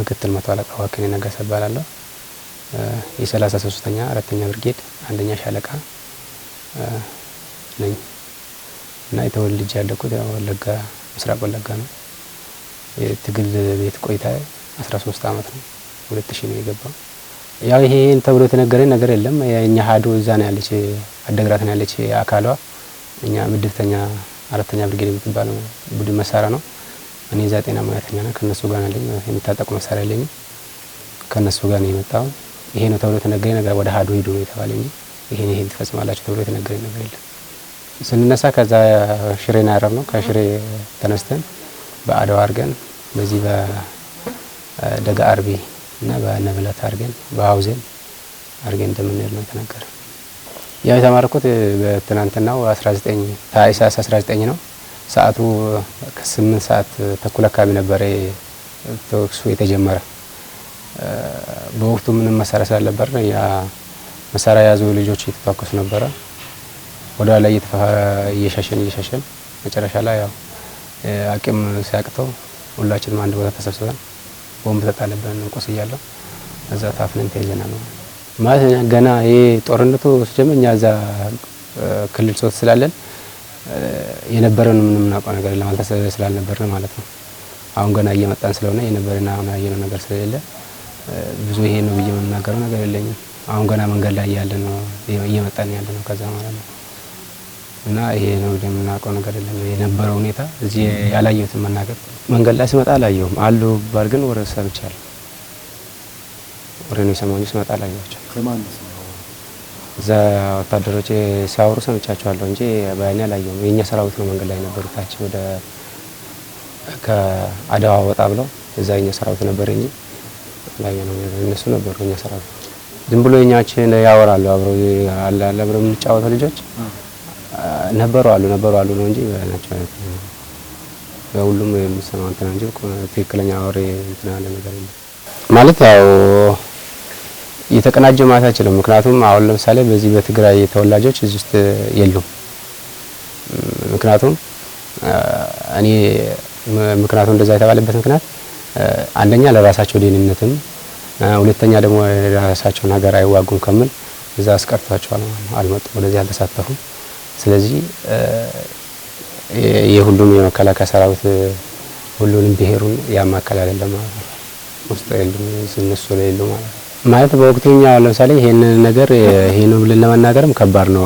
ምክትል መቶ አለቃ ዋክኔ ነገሰ እባላለሁ። የ33ኛ 4ኛ ብርጌድ አንደኛ ሻለቃ ነኝ እና የተወልጄ ያደኩት ወለጋ ምስራቅ ወለጋ ነው። የትግል ቤት ቆይታ 13 አመት ነው። 2000 ነው የገባው። ያው ይሄን ተብሎ የተነገረኝ ነገር የለም። የኛ ሀዶ እዛ ነው ያለች አደግራት ነው ያለች አካሏ እኛ ምድብተኛ 4ኛ ብርጌድ የምትባለው ቡድን መሳሪያ ነው። እኔ እዛ ጤና ሙያተኛ ነኝ። ከነሱ ጋር ነኝ የሚታጠቁ መሳሪያ የለኝም። ከነሱ ጋር ነው የመጣው። ይሄ ነው ተብሎ የተነገረኝ ነገር ወደ ሀዶ ሂዱ ነው የተባለኝ። ይሄን ትፈጽማላችሁ ተብሎ የተነገረኝ ነገር የለም። ስንነሳ ከዛ ሽሬና ያረፍነው ከሽሬ ተነስተን በአድዋ አርገን በዚህ በደጋ አርቢ እና በነብለት አርገን በአውዜን አርገን እንደምንሄድ ነው ተነገረ። ያው የተማረኩት በትናንትናው 19 ታህሳስ 19 ነው። ሰዓቱ ከ8 ሰዓት ተኩል አካባቢ ነበር ተኩሱ የተጀመረ። በወቅቱ ምንም መሳሪያ ስላልነበር ያ መሳሪያ ያዙ ልጆች እየተተኮሱ ነበር። ወደ ላይ እየሸሸን መጨረሻ ላይ ያው አቅም ሲያቅተው ሁላችንም አንድ ቦታ ተሰብስበን ቦምብ ተጣለብን እንቆስያለሁ። እዛ ታፍነን ተይዘናል ነው ማለት ገና ይሄ ጦርነቱ ሲጀምር እኛ እዛ ክልል ሶስት ስላለን የነበረን ምንም እናውቀው ነገር ለማለት ስላልነበርን ማለት ነው። አሁን ገና እየመጣን ስለሆነ የነበረና አሁን ያየነው ነገር ስለሌለ ብዙ ይሄ ነው ብዬ መናገረው ነገር የለኝም። አሁን ገና መንገድ ላይ ያለን ነው እየመጣን ያለነው ከዛ ማለት ነው። እና ይሄ ነው የምናውቀው ነገር የለም። የነበረው ሁኔታ እዚህ ያላየሁትን መናገር መንገድ ላይ ስመጣ አላየሁም አሉ ባል ግን ወሬ ሰምቻለሁ። ወሬ ነው የሰማሁኝ ስመጣ አላየኋቸውም። ከማን ነው እዛ ወታደሮች ሲያወሩ ሰምቻቸዋለሁ እንጂ በአይኔ አላየሁም። የኛ ሰራዊት ነው መንገድ ላይ ነበሩ። ታች ወደ ከአድዋ ወጣ ብለው እዛ የኛ ሰራዊት ነበር እንጂ አላየነው። እነሱ ነበሩ የኛ ሰራዊት። ዝም ብሎ የኛችን ያወራሉ አብረው አብረው የሚጫወቱ ልጆች ነበሩ አሉ ነው እንጂ ናቸው በሁሉም የሚሰማው እንትን እንጂ ትክክለኛ ወሬ እንትን አለ ነገር ማለት ያው የተቀናጀ ማለት አይችልም። ምክንያቱም አሁን ለምሳሌ በዚህ በትግራይ ተወላጆች እዚህ ውስጥ የሉም። ምክንያቱም እኔ ምክንያቱም እንደዛ የተባለበት ምክንያት አንደኛ ለራሳቸው ደህንነትም ሁለተኛ ደግሞ ለራሳቸው ሀገር አይዋጉም ከምን እዛ አስቀርቷቸዋል አልመጡም፣ ወደዚህ አልተሳተፉም። ስለዚህ የሁሉም የመከላከያ ሰራዊት ሁሉንም ብሄሩን ያማከለ አይደለም ማለት ነው። ውስጥ የሉም እነሱ ላይ የሉ ማለት ነው። ማለት በወቅቱኛ ለምሳሌ ይሄን ነገር ይሄን ብለን ለመናገርም ከባድ ነው።